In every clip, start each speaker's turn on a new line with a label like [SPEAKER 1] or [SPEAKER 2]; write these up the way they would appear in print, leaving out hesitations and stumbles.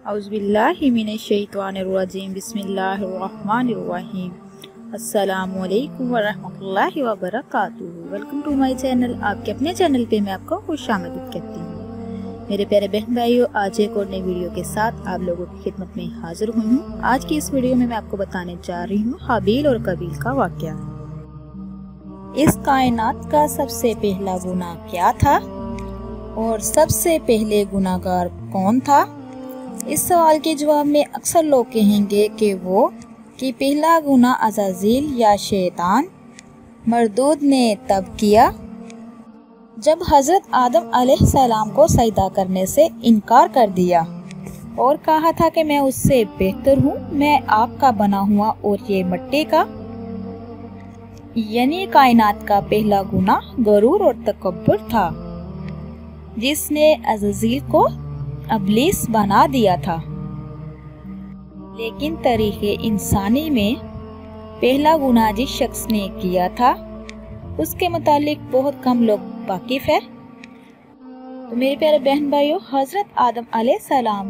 [SPEAKER 1] औज़ुबिल्लाहि मिनश्शैतानिर्रजीम बिस्मिल्लाहिर्रहमानिर्रहीम। अस्सलामु अलैकुम वरहमतुल्लाहि वबरकातुहू। Welcome to my channel. आपके अपने चैनल पे मैं आपको खुशामदीद कहती हूँ। मेरे प्यारे बहन भाइयों, आज एक और नई वीडियो के साथ आप लोगों की खिदमत में हाजिर हुई हूँ। आज की इस वीडियो में मैं आपको बताने जा रही हूँ हाबील और कबील का वाक़या। इस कायनात का सबसे पहला गुनाह क्या था और सबसे पहले गुनाहगार कौन था? इस सवाल के जवाब में अक्सर लोग कहेंगे कि पहला गुनाह अज़ाज़ील या शैतान मरदूद ने तब किया जब हज़रत आदम अलैहिस्सलाम को सजदा करने से इनकार कर दिया और कहा था कि मैं उससे बेहतर हूँ, मैं आग का बना हुआ और ये मिट्टी का। यानी कायनात का पहला गुनाह गरूर और तकब्बुर था, जिसने अज़ाज़ील को इब्लीस बना दिया था। लेकिन तारीख़े इंसानी में पहला गुनाह जिस शख्स ने किया था उसके मुतालिक बहुत कम लोग वाकिफ है। तो मेरे प्यारे बहन भाइयों, हज़रत आदम अलैहिस्सलाम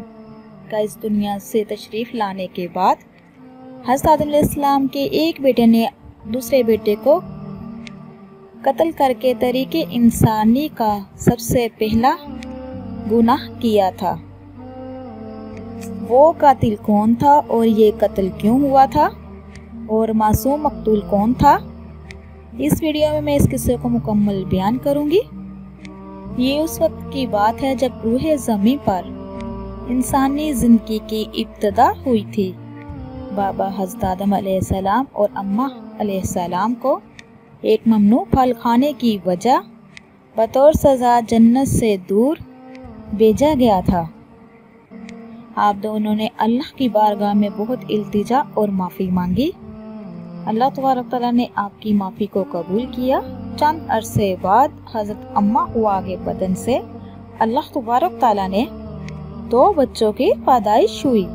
[SPEAKER 1] का इस दुनिया से तशरीफ़ लाने के बाद हज़रत आदम अलैहिस्सलाम के एक बेटे ने दूसरे बेटे को कत्ल करके तरीक़े इंसानी का सबसे पहला गुनाह किया था। वो कातिल कौन था और ये कत्ल क्यों हुआ था और मासूम मकतूल कौन था? इस वीडियो में मैं इस किस्से को मुकम्मल बयान करूंगी। ये उस वक्त की बात है जब रूह ज़मीन पर इंसानी ज़िंदगी की इब्तिदा हुई थी। बाबा हज़रत आदम अलैहिस्सलाम और अम्मा अलैहिस्सलाम को एक ममनू फल खाने की वजह बतौर सज़ा जन्नत से दूर भेजा गया था। आप दोनों ने अल्लाह की बारगाह में बहुत इल्तिजा और माफ़ी मांगी। अल्लाह तबारक तआला ने आपकी माफ़ी को कबूल किया। चंद अरसे बाद हज़रत अम्मा हुआ के बदन से अल्लाह तबारक तआला ने 2 बच्चों की पैदाइश हुई।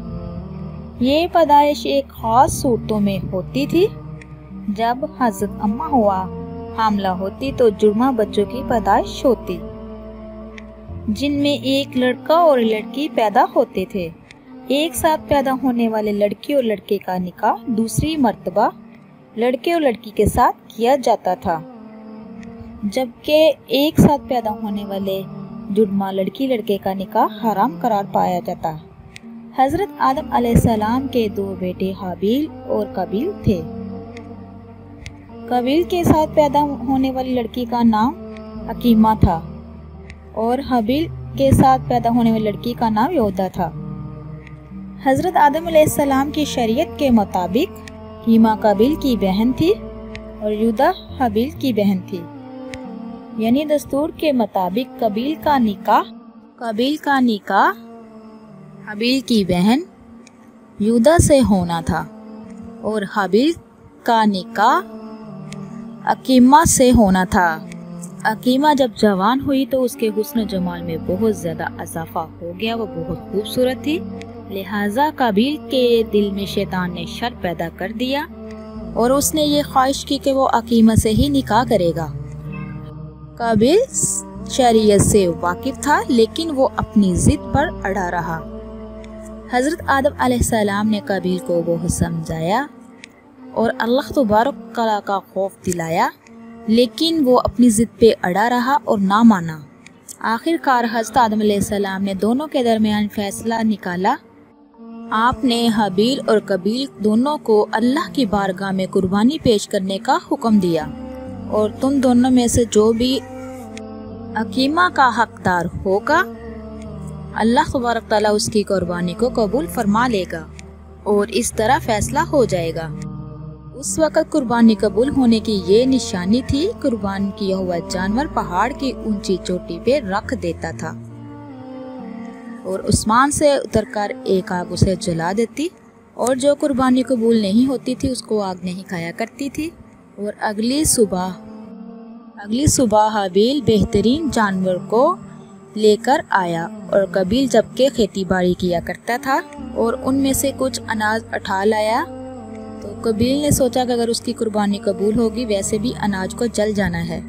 [SPEAKER 1] ये पैदाइश एक ख़ास सूरतों में होती थी। जब हज़रत अम्मा हुआ हामला होती तो जुड़वा बच्चों की पैदाइश होती, जिनमें एक लड़का और लड़की पैदा होते थे। एक साथ पैदा होने वाले लड़की और लड़के का निकाह दूसरी मर्तबा लड़के और लड़की के साथ किया जाता था, जबकि एक साथ पैदा होने वाले जुड़वा लड़की लड़के का निकाह हराम करार पाया जाता। हज़रत आदम अलैहिस्सलाम के 2 बेटे हाबील और कबील थे। कबील के साथ पैदा होने वाली लड़की का नाम हकीमा था और हाबील के साथ पैदा होने वाली लड़की का नाम योदा था। हज़रत आदम अलैहिस्सलाम की शरीयत के मुताबिक हकीमा कबील की बहन थी और योदा हाबील की बहन थी। यानी दस्तूर के मुताबिक कबील का निकाह हाबील की बहन योदा से होना था और हाबील का निकाह हकीमा से होना था। हकीमा जब जवान हुई तो उसके हुस्न जमाल में बहुत ज़्यादा इजाफा हो गया। वो बहुत खूबसूरत थी, लिहाजा कबील के दिल में शैतान ने शर पैदा कर दिया और उसने ये ख्वाहिश की कि वो हकीमा से ही निकाह करेगा। कबील शरीयत से वाकिफ था, लेकिन वो अपनी जिद पर अड़ा रहा। हज़रत आदम अलैहिस्सलाम ने कबील को बहुत समझाया और अल्लाह तबारक तआला का खौफ दिलाया, लेकिन वो अपनी ज़िद पे अड़ा रहा और ना माना। आखिरकार हज़रत आदम अलैहिस्सलाम ने दोनों के दरमियान फैसला निकाला। आपने हाबील और कबील दोनों को अल्लाह की बारगाह में कुर्बानी पेश करने का हुक्म दिया और तुम दोनों में से जो भी हकीमा का हकदार होगा अल्लाह तबारक तआला उसकी कुर्बानी को कबूल फरमा लेगा और इस तरह फैसला हो जाएगा। उस वक़्त कुर्बानी कबूल होने की ये निशानी थी, कुर्बान किया हुआ जानवर पहाड़ की ऊंची चोटी पे रख देता था और आसमान से उतरकर एक आग उसे जला देती और जो कुर्बानी कबूल नहीं होती थी उसको आग नहीं खाया करती थी। और अगली सुबह हाबील बेहतरीन जानवर को लेकर आया और कबील जबकि खेती बाड़ी किया करता था और उनमें से कुछ अनाज उठा लाया। तो कबील ने सोचा कि अगर उसकी कुर्बानी कबूल होगी वैसे भी अनाज को जल जाना है,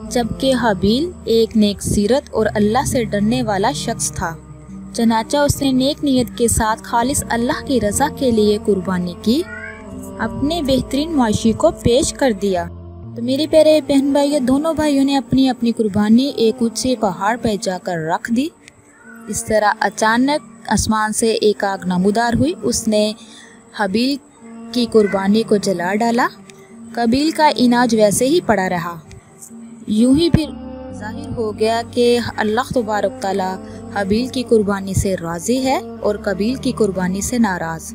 [SPEAKER 1] जबकि हाबील एक नेक सीरत और अल्लाह से डरने वाला शख्स था। चनाचा उसने नेक नियत के साथ खालिस अल्लाह की रज़ा के लिए कुर्बानी की, अपने बेहतरीन मुआशी को पेश कर दिया। तो मेरे प्यारे बहन भाइयों, दोनों भाइयों ने अपनी अपनी कुर्बानी एक ऊंचे पहाड़ पर जाकर रख दी। इस तरह अचानक आसमान से एक आग नमूदार हुई, उसने हाबिल की कुर्बानी को जला डाला। काबिल का इनाज वैसे ही पड़ा रहा। यूं ही फिर जाहिर हो गया कि अल्लाह तबारक तआला हाबिल की कुर्बानी से राज़ी है और काबिल की कुर्बानी से नाराज़।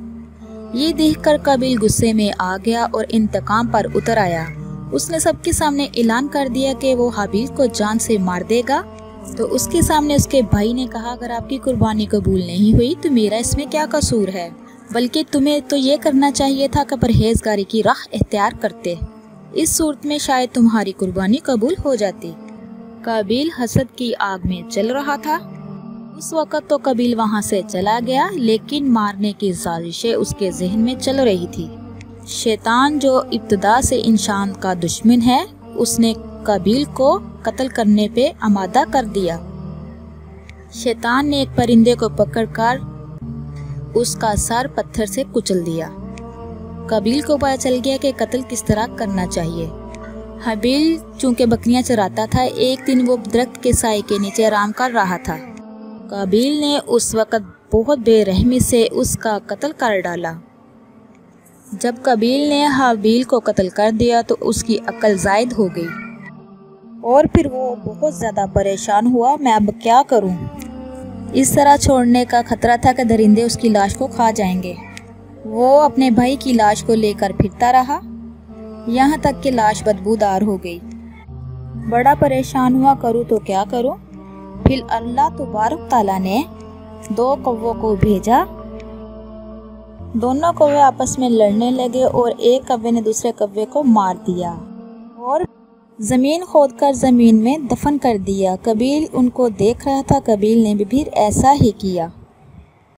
[SPEAKER 1] ये देखकर काबिल गुस्से में आ गया और इंतकाम पर उतर आया। उसने सबके सामने ऐलान कर दिया कि वो हाबिल को जान से मार देगा। तो उसके सामने उसके भाई ने कहा, अगर आपकी कुर्बानी कबूल नहीं हुई तो मेरा इसमें क्या कसूर है, बल्कि तुम्हें तो ये करना चाहिए था कि परहेजगारी की राह इख्तियार करते। इस सूरत में शायद तुम्हारी कुर्बानी कबूल हो जाती। काबिल हसद की आग में जल रहा था। उस वक़्त तो काबिल वहाँ से चला गया, लेकिन मारने की साजिशें उसके जहन में चल रही थी। शैतान जो इब्तिदा से इंसान का दुश्मन है, उसने काबिल को कत्ल करने पे आमादा कर दिया। शैतान ने एक परिंदे को पकड़कर उसका सर पत्थर से कुचल दिया। काबिल को पता चल गया कि कत्ल किस तरह करना चाहिए। हाबिल चूंकि बकरियां चराता था, एक दिन वो दरख्त के साए के नीचे आराम कर रहा था। काबिल ने उस वक़्त बहुत बेरहमी से उसका कत्ल कर डाला। जब काबिल ने हाबिल को कत्ल कर दिया तो उसकी अक्ल ज़ायद हो गई और फिर वो बहुत ज़्यादा परेशान हुआ, मैं अब क्या करूं? इस तरह छोड़ने का खतरा था कि दरिंदे उसकी लाश को खा जाएंगे। वो अपने भाई की लाश को लेकर फिरता रहा, यहाँ तक कि लाश बदबूदार हो गई। बड़ा परेशान हुआ, करूँ तो क्या करूँ? फिर अल्लाह तबारक तआला ने 2 कौवों को भेजा। दोनों कौवे आपस में लड़ने लगे और एक कौवे ने दूसरे कौवे को मार दिया और ज़मीन खोदकर ज़मीन में दफन कर दिया। काबिल उनको देख रहा था। काबिल ने भी फिर ऐसा ही किया।